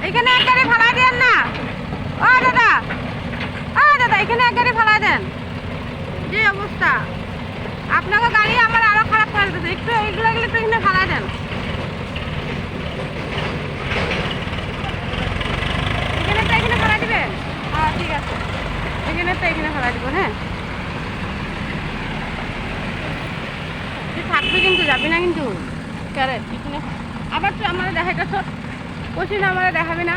এখানে এক গাড়ি ফালাই দেন না। ও দাদা, ও দাদা, এখানে এক গাড়ি ফালাই দেন। যে অবস্থা, আপনাকে গাড়ি আমার আরো খারাপ করে দিতেছে। একটু এইগুলো একটু এখানে ফালাই দেন। এখানে ফালাই দিবেন। হ্যাঁ ঠিক আছে, এখানে ফালাই দিব। হ্যাঁ থাকবি কিন্তু, যাবি না কিন্তু। এখানে আবার তুই আমার দেখাইতেছ, কষি না আমার দেখাবি না।